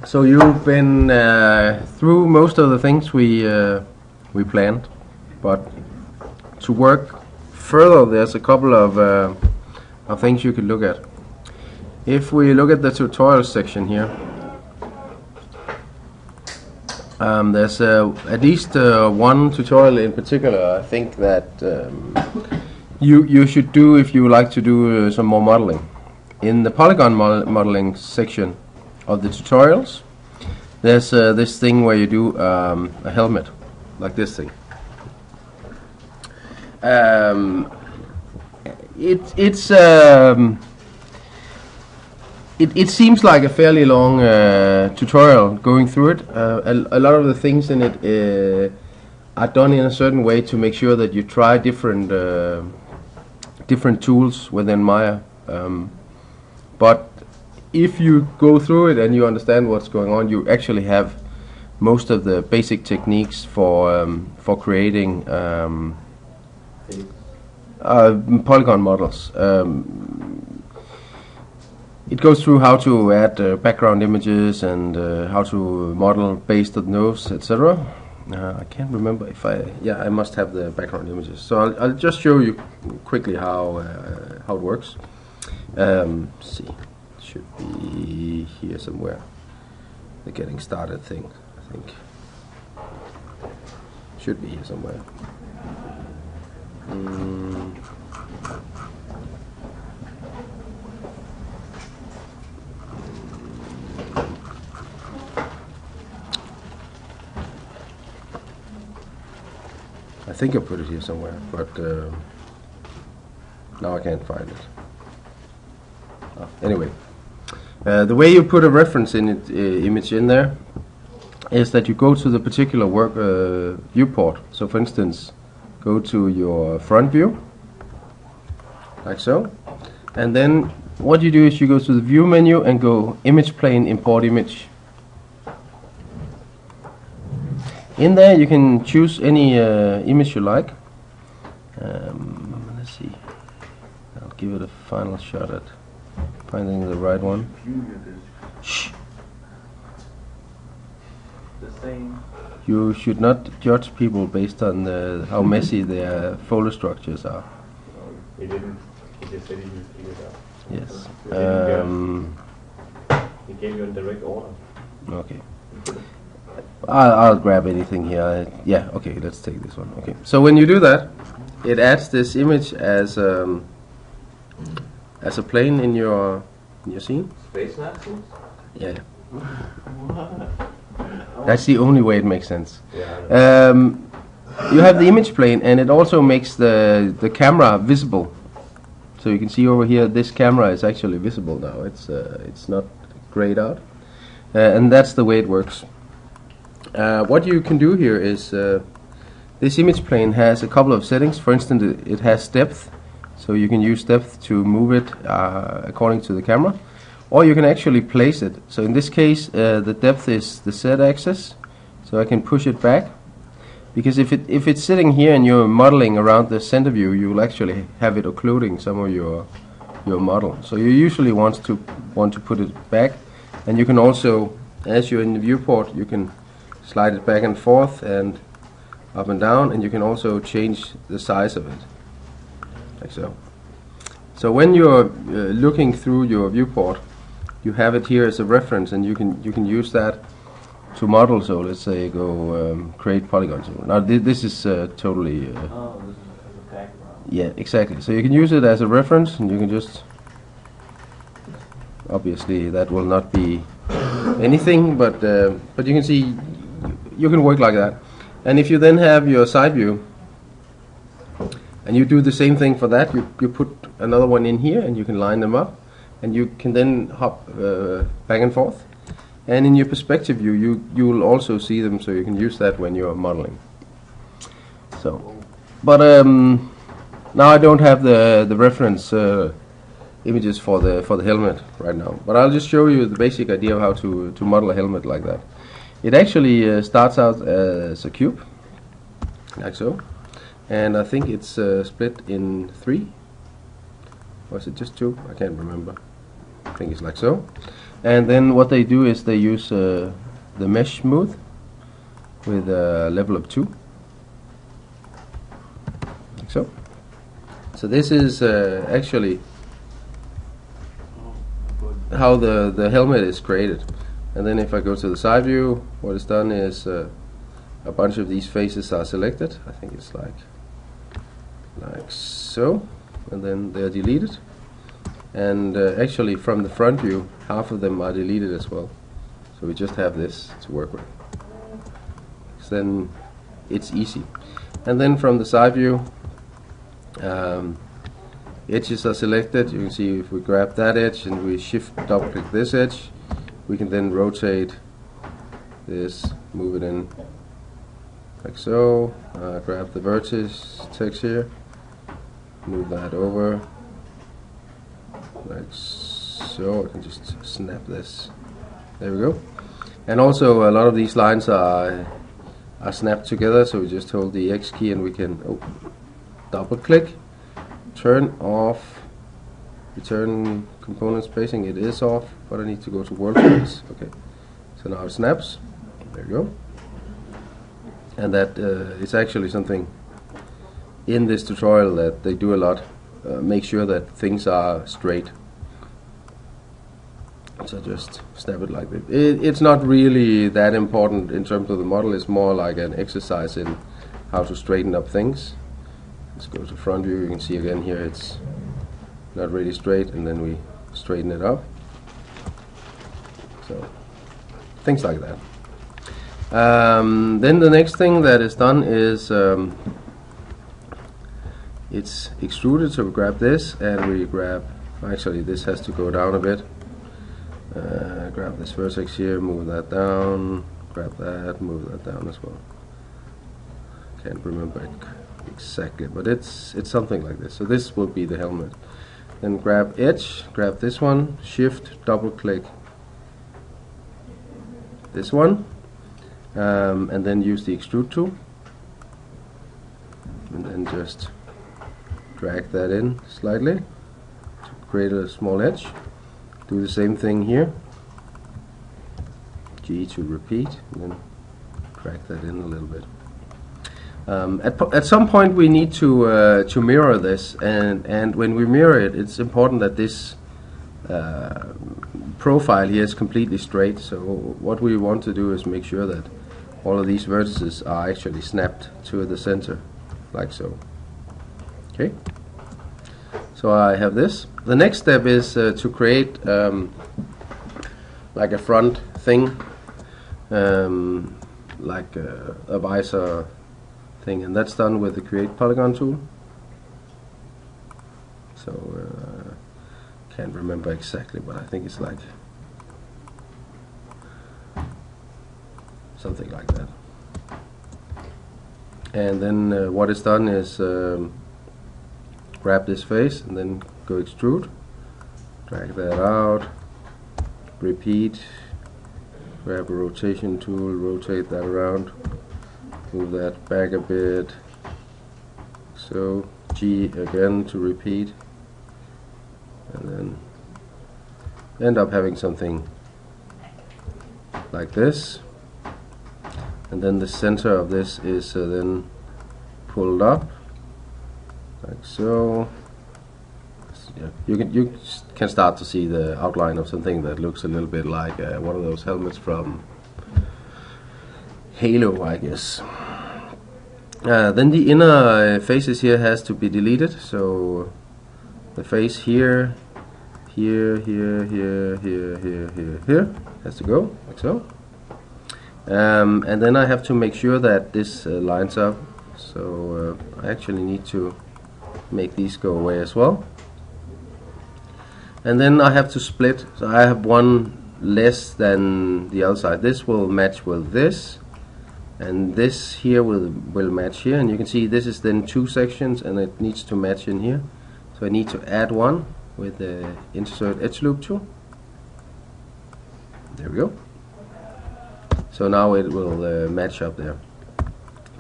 So you've been through most of the things we planned, but to work further, there's a couple of things you could look at. If we look at the tutorial section here, there's at least one tutorial in particular I think that you should do if you would like to do some more modeling. In the polygon modeling section of the tutorials, there's this thing where you do a helmet, like this thing. It seems like a fairly long tutorial going through it. A lot of the things in it are done in a certain way to make sure that you try different tools within Maya. But if you go through it and you understand what's going on, you actually have most of the basic techniques for creating polygon models. It goes through how to add background images and how to model based on those, etc. I can't remember if I must have the background images. So I'll just show you quickly how it works. See, it should be here somewhere. The getting started thing, I think. Should be here somewhere. I think I put it here somewhere, but now I can't find it. Anyway, the way you put a reference image in there is that you go to the particular work viewport. So for instance, go to your front view, like so, and then what you do is you go to the view menu and go image plane, import image. In there you can choose any image you like. Let's see, I'll give it a final shot at finding the right one. Shh. You should not judge people based on how messy their folder structures are. He didn't. He just said he would figure it out. Yes. He gave you a direct order. Okay. I'll grab anything here. Yeah, okay, let's take this one. Okay, so when you do that, it adds this image as a plane in your scene. Space Nazis? Yeah. That's the only way it makes sense. Yeah. You have the image plane, and it also makes the camera visible. So you can see over here, this camera is actually visible now. It's not grayed out, and that's the way it works. What you can do here is this image plane has a couple of settings. For instance, it has depth, so you can use depth to move it according to the camera, or you can actually place it. So in this case, the depth is the z-axis, so I can push it back, because if it's sitting here and you're modeling around the center view, you will actually have it occluding some of your model. So you usually want to put it back, and you can also, as you're in the viewport, you can slide it back and forth and up and down, and you can also change the size of it, like so. So when you're looking through your viewport, you have it here as a reference, and you can use that to model. So let's say go create polygons. Now this is totally. This is a background. Yeah, exactly. So you can use it as a reference, and you can just. Obviously, that will not be anything, but you can see. You can work like that. And if you then have your side view and you do the same thing for that, you put another one in here and you can line them up, and you can then hop back and forth. And in your perspective view, you will also see them, so you can use that when you're modeling. So, but now I don't have the reference images for the helmet right now, but I'll just show you the basic idea of how to model a helmet like that. It actually starts out as a cube, like so, and I think it's split in 3, or is it just 2? I can't remember. I think it's like so. And then what they do is they use the mesh smooth with a level of 2, like so. So this is actually how the helmet is created. And then if I go to the side view, what is done is a bunch of these faces are selected. I think it's like so, and then they are deleted. And actually from the front view, half of them are deleted as well. So we just have this to work with. So then it's easy. And then from the side view, edges are selected. You can see if we grab that edge and we shift double click this edge, we can then rotate this, move it in like so, grab the vertex text here, move that over like so. I can just snap this. There we go. And also a lot of these lines are snapped together, so we just hold the X key and we can double click, turn off, return component spacing. It is off, but I need to go to world space. Okay, so now it snaps. There you go. And that is actually something in this tutorial that they do a lot. Make sure that things are straight. So just snap it like this. It's not really that important in terms of the model. It's more like an exercise in how to straighten up things. Let's go to front view. You can see again here it's not really straight, and then we straighten it up. So things like that. Then the next thing that is done is it's extruded. So we grab this and we grab, actually this has to go down a bit. Grab this vertex here, move that down, grab that, move that down as well. Can't remember it exactly, but it's something like this. So this will be the helmet. Then grab edge, grab this one, shift, double click this one, and then use the extrude tool, and then just drag that in slightly to create a small edge. Do the same thing here. G to repeat, and then drag that in a little bit. At some point we need to mirror this, and when we mirror it, it's important that this profile here is completely straight. So what we want to do is make sure that all of these vertices are actually snapped to the center, like so. Okay. So I have this. The next step is to create like a front thing, like a visor thing, and that's done with the create polygon tool. So can't remember exactly, but I think it's like something like that. And then what is done is grab this face and then go extrude, drag that out, repeat, grab a rotation tool, rotate that around, move that back a bit, so G again to repeat, and then end up having something like this. And then the center of this is then pulled up like so. Yeah, you can start to see the outline of something that looks a little bit like one of those helmets from Halo, I guess. Then the inner faces here has to be deleted. So the face here, here, here, here, here, here, here, here has to go like so. And then I have to make sure that this lines up. So I actually need to make these go away as well. And then I have to split, so I have one less than the other side. This will match with this, and this here will match here, and you can see this is then two sections and it needs to match in here. So I need to add one with the insert edgeloop tool. There we go. So now it will match up there.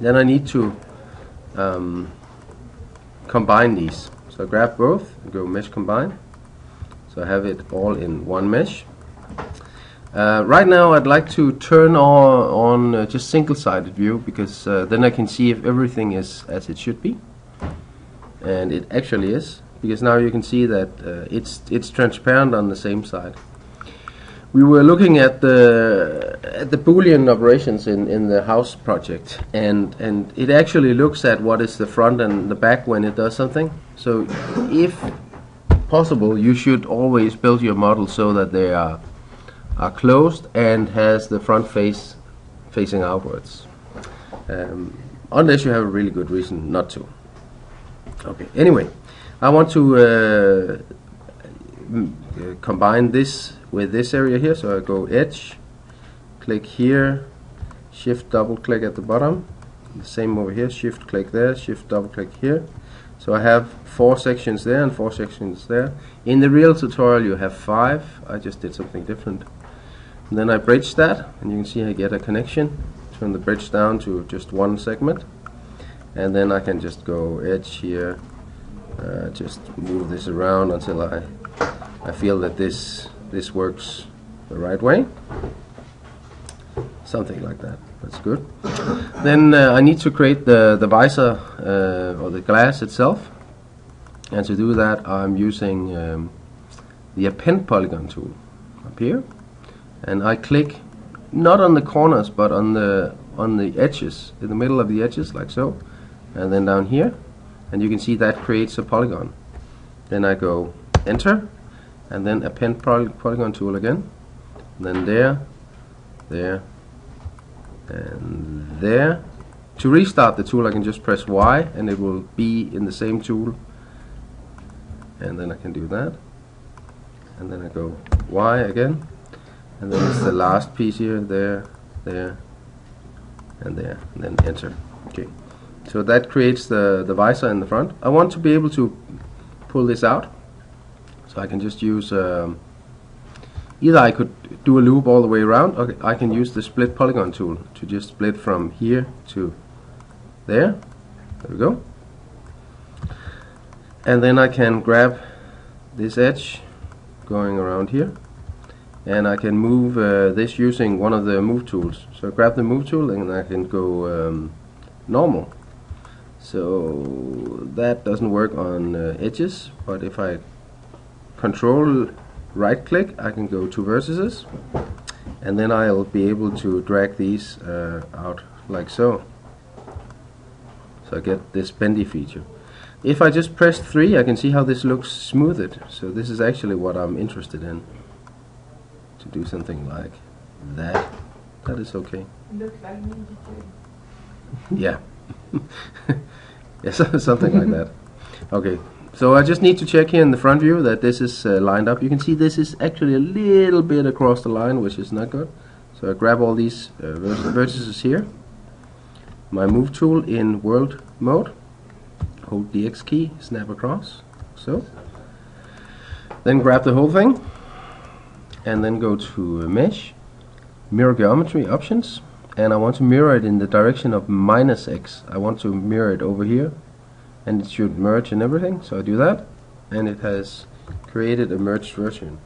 Then I need to combine these. So I grab both and go mesh combine. So I have it all in one mesh. Right now I'd like to turn on just single-sided view, because then I can see if everything is as it should be, and it actually is, because now you can see that it's transparent on the same side. We were looking at the Boolean operations in the house project, and it actually looks at what is the front and the back when it does something. So if possible, you should always build your model so that they are closed and has the front face facing outwards, unless you have a really good reason not to. Okay, anyway, I want to combine this with this area here, so I go edge, click here, shift double click at the bottom, the same over here, shift click there, shift double click here. So I have 4 sections there and 4 sections there. In the real tutorial you have 5. I just did something different. And then I bridge that, and you can see I get a connection. Turn the bridge down to just 1 segment, and then I can just go edge here, just move this around until I feel that this works the right way. Something like that. That's good. Then I need to create the visor or the glass itself, and to do that I'm using the append polygon tool up here, and I click not on the corners but on the edges, in the middle of the edges, like so, and then down here, and you can see that creates a polygon. Then I go enter, and then append polygon tool again, and then there, and there. To restart the tool I can just press Y and it will be in the same tool, and then I can do that, and then I go Y again, and then it's the last piece here, there, and then enter. Okay, so that creates the visor in the front. I want to be able to pull this out, so I can just use either I could do a loop all the way around, or I can use the split polygon tool to just split from here to there. There we go. And then I can grab this edge going around here, and I can move this using one of the move tools. So I grab the move tool and I can go normal. So that doesn't work on edges, but if I control right click I can go to vertices, and then I'll be able to drag these out like so. So I get this bendy feature. If I just press 3 I can see how this looks smoothed. So this is actually what I'm interested in. To do something like that. That is okay. Looks like me too. Yeah. Yes, something like that. Okay. So I just need to check here in the front view that this is lined up. You can see this is actually a little bit across the line, which is not good. So I grab all these vertices here. My move tool in world mode. Hold the X key, snap across. So. Then grab the whole thing. And then go to mesh, mirror geometry options. And I want to mirror it in the direction of -x. I want to mirror it over here, and it should merge and everything. So I do that, and it has created a merged version.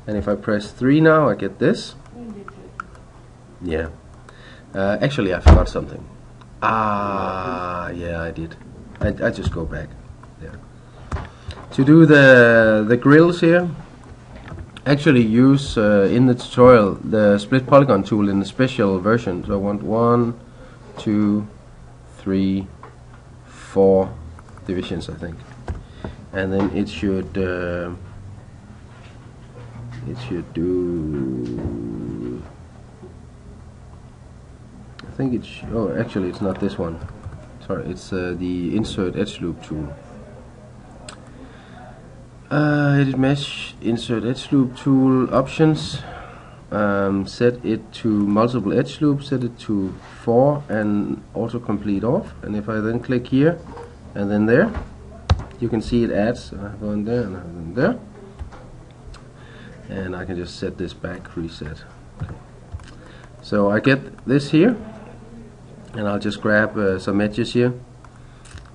And if I press 3 now I get this. Yeah. Actually I forgot something. Yeah, I did. I just go back. Yeah. To do the grills here, actually use in the tutorial the split polygon tool in the special version. So I want 1, 2, 3, 4 divisions, I think, and then it should do. I think it's. Oh, actually, it's not this one. Sorry, it's the insert edgeloop tool. Edit mesh, insert edgeloop tool options. Set it to multiple edge loops, set it to 4 and auto complete off, and if I then click here and then there, you can see it adds. I have one there and I have one there, and I can just set this back, reset. Okay. So I get this here, and I'll just grab some edges here,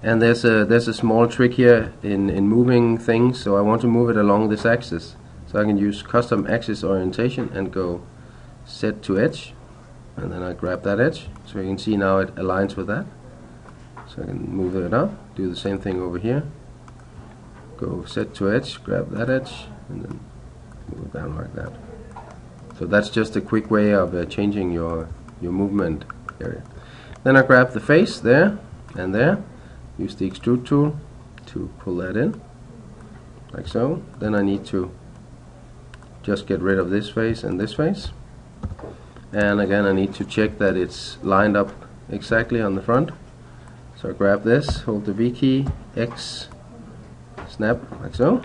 and there's a small trick here in moving things. So I want to move it along this axis. So So I can use custom axis orientation and go set to edge, and then I grab that edge, so you can see now it aligns with that. So I can move it up, do the same thing over here, go set to edge, grab that edge, and then move it down like that. So that's just a quick way of changing your movement area. Then I grab the face there and there, use the extrude tool to pull that in, like so. Then I need to just get rid of this face and this face. And again I need to check that it's lined up exactly on the front. So I grab this, hold the V key, X, snap, like so.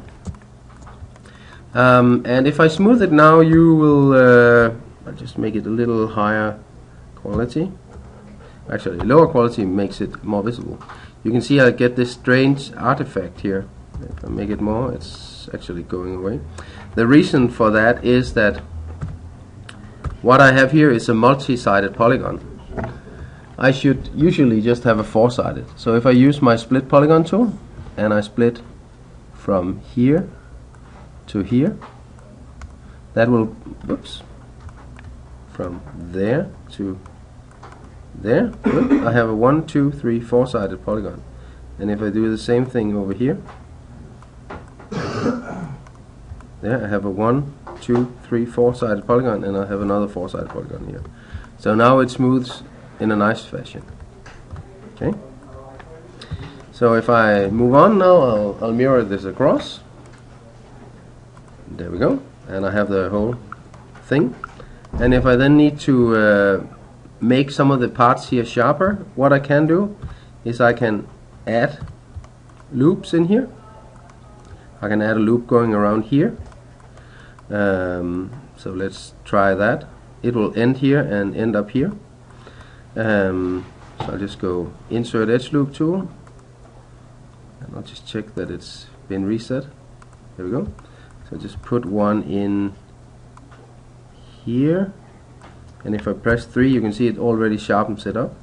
And if I smooth it now, you will, I'll just make it a little higher quality. Actually, lower quality makes it more visible. You can see I get this strange artifact here. If I make it more, it's actually going away. The reason for that is that what I have here is a multi-sided polygon. I should usually just have a four-sided. So if I use my split polygon tool and I split from here to here, that will, whoops, from there to there, I have a 1, 2, 3, 4-sided polygon. And if I do the same thing over here, there I have a 1, 2, 3, 4-sided polygon, and I have another 4-sided polygon here. So now it smooths in a nice fashion. Okay. So if I move on now, I'll mirror this across. There we go, and I have the whole thing. And if I then need to make some of the parts here sharper, what I can do is I can add loops in here. I can add a loop going around here. So let's try that. It will end here and end up here. So I'll just go insert edge loop tool, and I'll just check that it's been reset. There we go. So just put one in here, and if I press 3, you can see it already sharpens it up.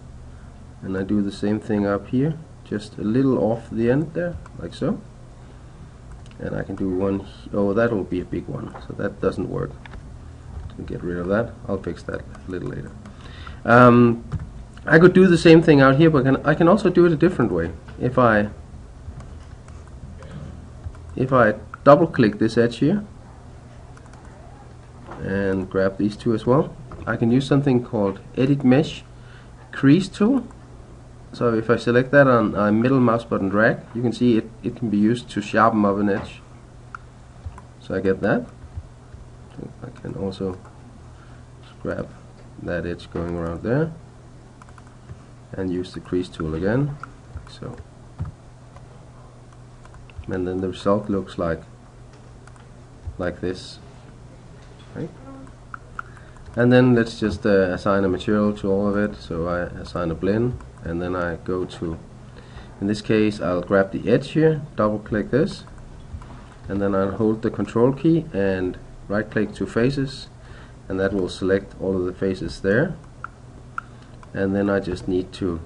And I do the same thing up here, just a little off the end there, like so. And I can do one, oh, that will be a big one, so that doesn't work. So get rid of that. I'll fix that a little later. I could do the same thing out here, but I can also do it a different way. If I double click this edge here and grab these two as well, I can use something called Edit Mesh Crease tool. So if I select that on middle mouse button drag, you can see it can be used to sharpen up an edge. So I get that. I can also grab that edge going around there and use the crease tool again, like so. And then the result looks like this. Okay. And then let's just assign a material to all of it. So I assign a blend, and then I go to, in this case I'll grab the edge here, double click this, and then I'll hold the control key and right click to faces, and that will select all of the faces there. And then I just need to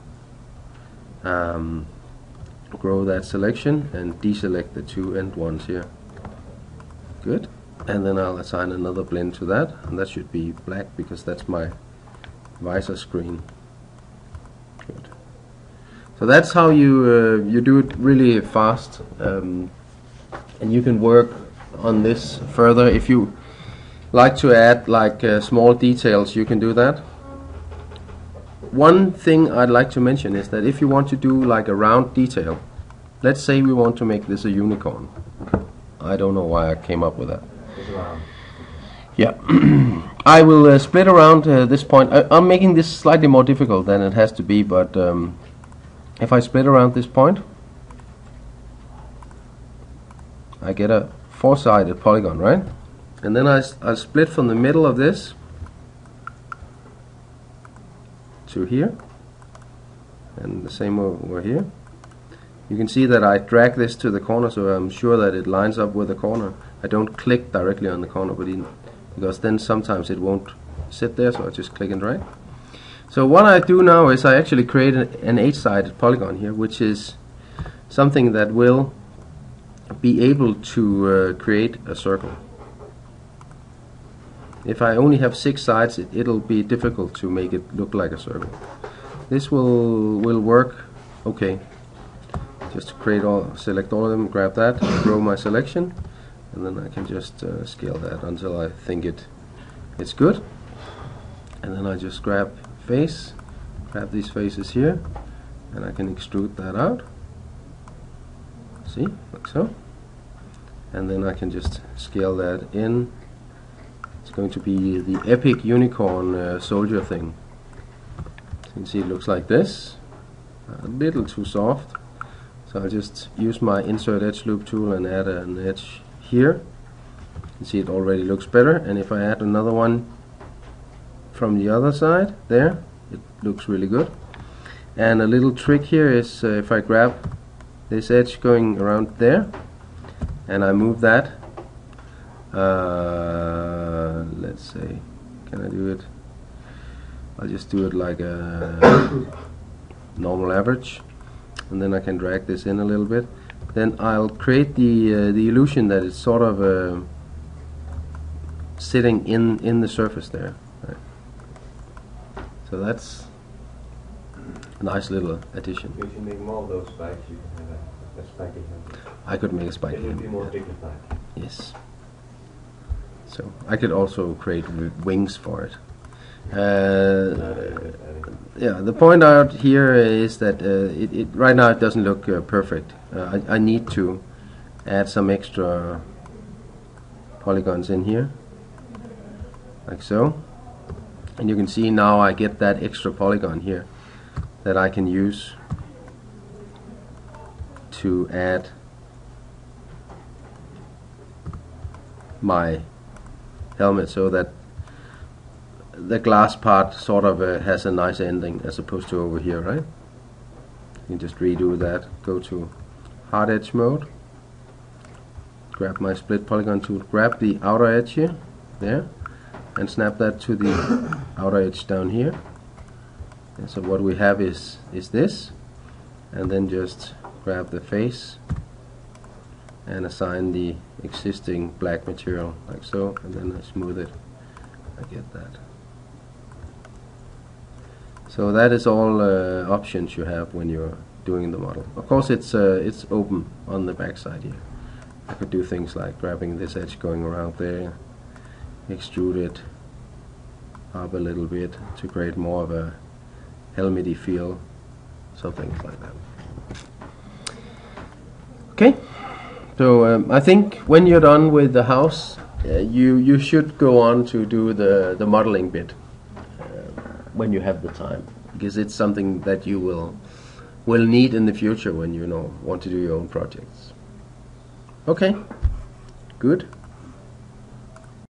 grow that selection and deselect the two end ones here. Good. And then I'll assign another blend to that, and that should be black because that's my visor screen. Good. So that's how you do it really fast, and you can work on this further. If you like to add like small details, you can do that. One thing I'd like to mention is that if you want to do like a round detail, let's say we want to make this a unicorn. I don't know why I came up with that. Yeah, I will split around this point. I'm making this slightly more difficult than it has to be, but if I split around this point, I get a 4-sided polygon, right? And then I'll split from the middle of this to here, and the same over here. You can see that I drag this to the corner, so I'm sure that it lines up with the corner. I don't click directly on the corner, because then sometimes it won't sit there, so I just click and drag. So what I do now is I actually create an 8-sided polygon here, which is something that will be able to create a circle. If I only have 6 sides, it'll be difficult to make it look like a circle. This will work okay. Just select all of them, grab that, grow my selection, and then I can just scale that until I think it's good. And then I just grab face, grab these faces here, and I can extrude that out. See, like so. And then I can just scale that in. It's going to be the epic unicorn soldier thing. So you can see it looks like this. A little too soft. So I'll just use my insert edge loop tool and add an edge here. You can see it already looks better. And if I add another one from the other side, there, it looks really good. And a little trick here is if I grab this edge going around there and I move that, let's say, can I do it? I'll just do it like a normal average, and then I can drag this in a little bit. Then I'll create the illusion that it's sort of sitting in the surface there. Right. So that's a nice little addition. If you make more of those spikes, you can have a spiky hand. I could make a spike. It would be more dignified. Yes. So I could also create wings for it. Yeah, the point out here is that right now it doesn't look perfect. I need to add some extra polygons in here, like so. And you can see now I get that extra polygon here that I can use to add my helmet, so that the glass part sort of has a nice ending as opposed to over here, right? You can just redo that, go to hard edge mode, grab my split polygon tool, grab the outer edge here, there, and snap that to the outer edge down here. And so what we have is this, and then just grab the face and assign the existing black material like so, and then I smooth it. I get that. So that is all options you have when you're doing the model. Of course it's open on the back side here. I could do things like grabbing this edge going around there, extrude it up a little bit to create more of a helmety feel, something like that. Okay, so I think when you're done with the house, you should go on to do the modeling bit when you have the time, because it's something that you will need in the future when you want to do your own projects. Okay, good.